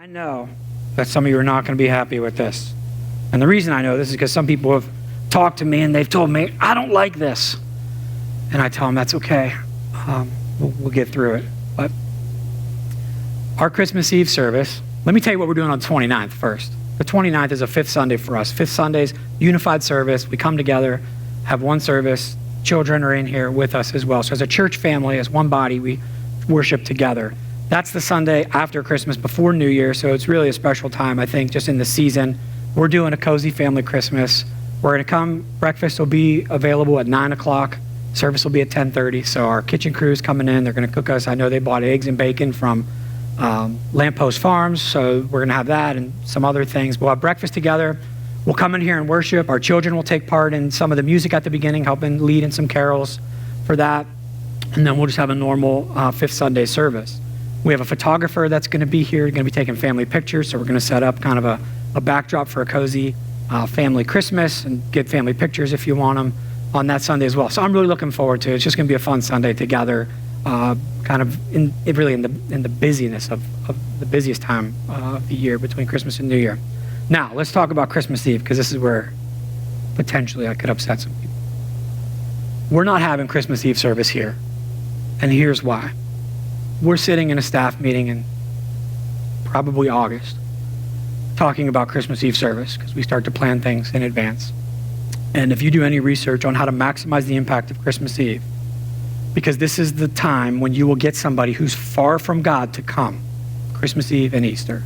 I know that some of you are not going to be happy with this. And the reason I know this is because some people have talked to me and they've told me, I don't like this. And I tell them, that's okay. We'll get through it. But our Christmas Eve service, let me tell you what we're doing on the 29th first. The 29th is a fifth Sunday for us. Fifth Sunday's unified service. We come together, have one service. Children are in here with us as well. So as a church family, as one body, we worship together. That's the Sunday after Christmas, before New Year, so it's really a special time, I think, just in the season. We're doing a cozy family Christmas. We're going to come. Breakfast will be available at 9 o'clock. Service will be at 10:30. So our kitchen crew's coming in. They're going to cook us. I know they bought eggs and bacon from Lamppost Farms, so we're going to have that and some other things. We'll have breakfast together. We'll come in here and worship. Our children will take part in some of the music at the beginning, helping lead in some carols for that. And then we'll just have a normal fifth Sunday service. We have a photographer that's going to be here, going to be taking family pictures, so we're going to set up kind of a backdrop for a cozy family Christmas and get family pictures if you want them on that Sunday as well. So I'm really looking forward to it. It's just going to be a fun Sunday together, kind of in the busyness of the busiest time of the year between Christmas and New Year. Now, let's talk about Christmas Eve, because this is where potentially I could upset some people. We're not having Christmas Eve service here, and here's why. We're sitting in a staff meeting in probably August talking about Christmas Eve service, because we start to plan things in advance. And if you do any research on how to maximize the impact of Christmas Eve, because this is the time when you will get somebody who's far from God to come, Christmas Eve and Easter.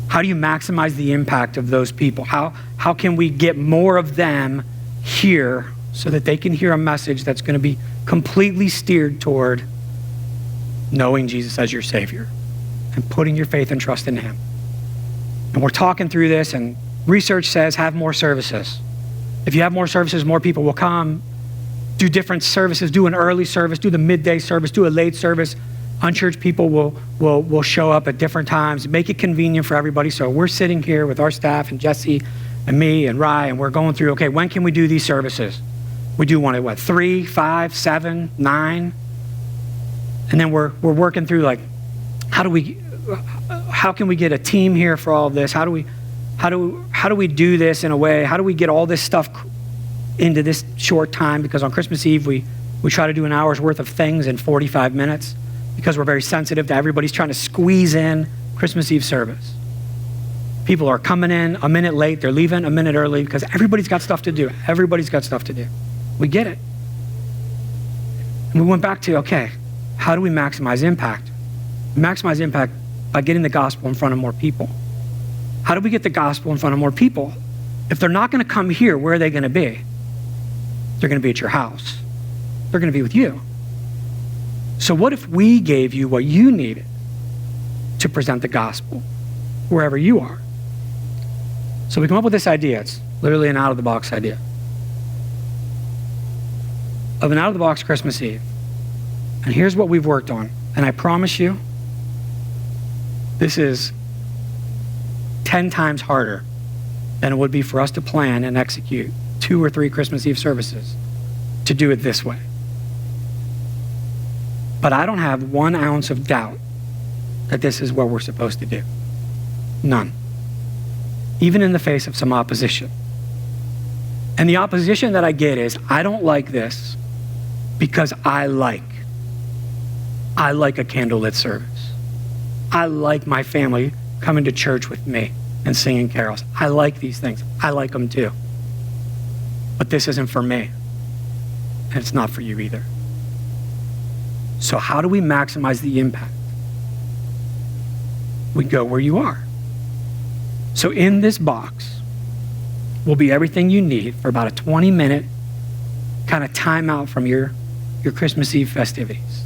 How do you maximize the impact of those people? How can we get more of them here so that they can hear a message that's going to be completely steered toward knowing Jesus as your Savior and putting your faith and trust in Him? And we're talking through this, and research says have more services. If you have more services, more people will come. Do different services, do an early service, do the midday service, do a late service. Unchurched people will show up at different times. Make it convenient for everybody. So we're sitting here with our staff and Jesse and me and Rye, and we're going through, okay, when can we do these services? We do one at 3, 5, 7, 9? And then we're working through, like, how can we get a team here for all of this? How do we do this in a way? How do we get all this stuff into this short time? Because on Christmas Eve, we try to do an hour's worth of things in 45 minutes because we're very sensitive to everybody's trying to squeeze in Christmas Eve service. People are coming in a minute late. They're leaving a minute early because everybody's got stuff to do. Everybody's got stuff to do. We get it. And we went back to, okay, how do we maximize impact? We maximize impact by getting the gospel in front of more people. How do we get the gospel in front of more people? If they're not going to come here, where are they going to be? They're going to be at your house. They're going to be with you. So what if we gave you what you needed to present the gospel wherever you are? So we come up with this idea. It's literally an out-of-the-box idea of an out-of-the-box Christmas Eve. And here's what we've worked on. And I promise you, this is 10 times harder than it would be for us to plan and execute 2 or 3 Christmas Eve services to do it this way. But I don't have 1 ounce of doubt that this is what we're supposed to do. None. Even in the face of some opposition. And the opposition that I get is, I don't like this because I like a candlelit service. I like my family coming to church with me and singing carols. I like these things. I like them too. But this isn't for me. And it's not for you either. So how do we maximize the impact? We go where you are. So in this box will be everything you need for about a 20-minute kind of timeout from your Christmas Eve festivities.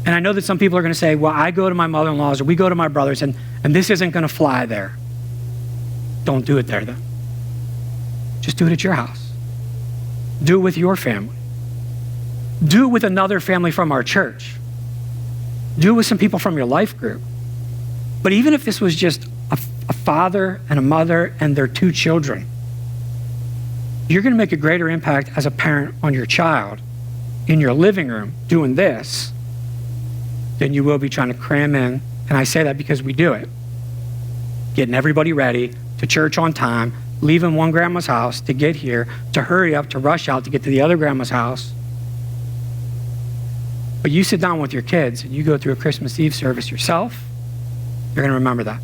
And I know that some people are going to say, well, I go to my mother-in-law's or we go to my brother's and this isn't going to fly there. Don't do it there then. Just do it at your house. Do it with your family. Do it with another family from our church. Do it with some people from your life group. But even if this was just a father and a mother and their 2 children, you're going to make a greater impact as a parent on your child in your living room doing this than you will be trying to cram in. And I say that because we do it. getting everybody ready to church on time, leaving one grandma's house to get here, to hurry up, to rush out to get to the other grandma's house. But you sit down with your kids and you go through a Christmas Eve service yourself, you're going to remember that.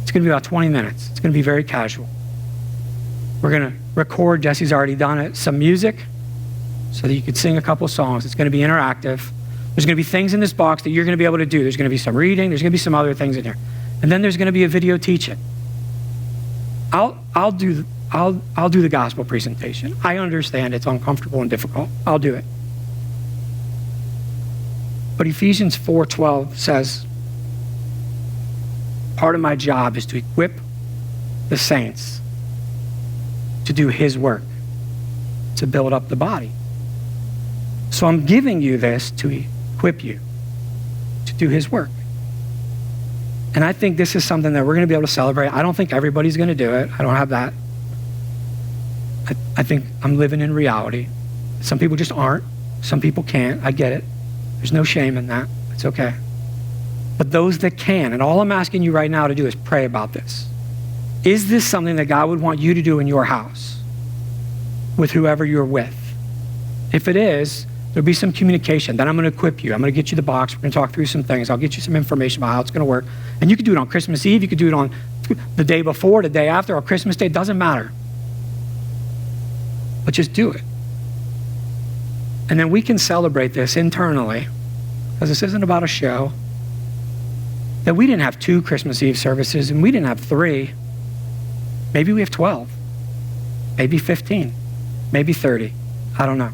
It's going to be about 20 minutes. It's going to be very casual. We're going to record, Jesse's already done it, some music so that you could sing a couple songs. It's going to be interactive. There's going to be things in this box that you're going to be able to do. There's going to be some reading. There's going to be some other things in here. And then there's going to be a video teaching. I'll do the gospel presentation. I understand it's uncomfortable and difficult. I'll do it. But Ephesians 4:12 says, part of my job is to equip the saints to do his work, to build up the body. So I'm giving you this to equip you to do his work. And I think this is something that we're going to be able to celebrate. I don't think everybody's going to do it. I don't have that. I think I'm living in reality. Some people just aren't. Some people can't. I get it. There's no shame in that. It's okay. But those that can, and all I'm asking you right now to do is pray about this. Is this something that God would want you to do in your house with whoever you're with? If it is, there'll be some communication. Then I'm going to equip you. I'm going to get you the box. We're going to talk through some things. I'll get you some information about how it's going to work. And you can do it on Christmas Eve. You could do it on the day before, the day after, or Christmas Day. It doesn't matter. But just do it. And then we can celebrate this internally, because this isn't about a show, that we didn't have 2 Christmas Eve services and we didn't have 3. Maybe we have 12, maybe 15, maybe 30. I don't know.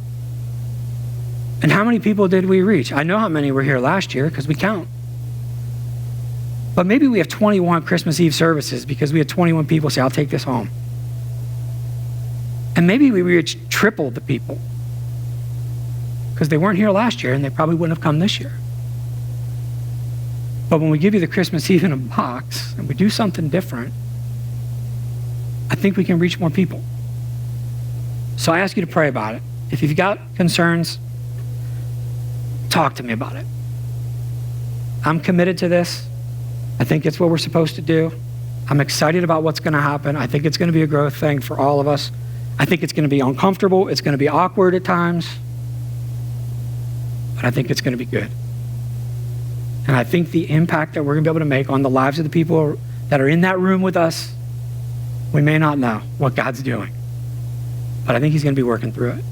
And how many people did we reach? I know how many were here last year because we count. But maybe we have 21 Christmas Eve services because we had 21 people say, I'll take this home. And maybe we reached triple the people because they weren't here last year and they probably wouldn't have come this year. But when we give you the Christmas Eve in a box and we do something different, I think we can reach more people. So I ask you to pray about it. If you've got concerns, talk to me about it. I'm committed to this. I think it's what we're supposed to do. I'm excited about what's going to happen. I think it's going to be a growth thing for all of us. I think it's going to be uncomfortable. It's going to be awkward at times. But I think it's going to be good. And I think the impact that we're going to be able to make on the lives of the people that are in that room with us, we may not know what God's doing. But I think he's going to be working through it.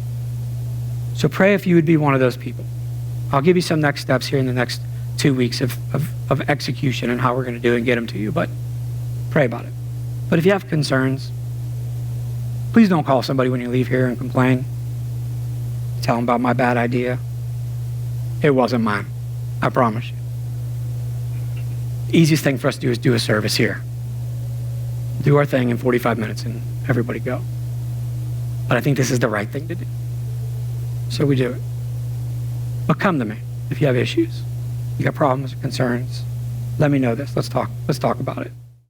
So pray if you would be one of those people. I'll give you some next steps here in the next 2 weeks of execution and how we're going to do it and get them to you. But pray about it. But if you have concerns, please don't call somebody when you leave here and complain. Tell them about my bad idea. It wasn't mine. I promise you. The easiest thing for us to do is do a service here. Do our thing in 45 minutes and everybody go. But I think this is the right thing to do. So we do it. But come to me if you have issues. You got problems or concerns. Let me know this. Let's talk about it.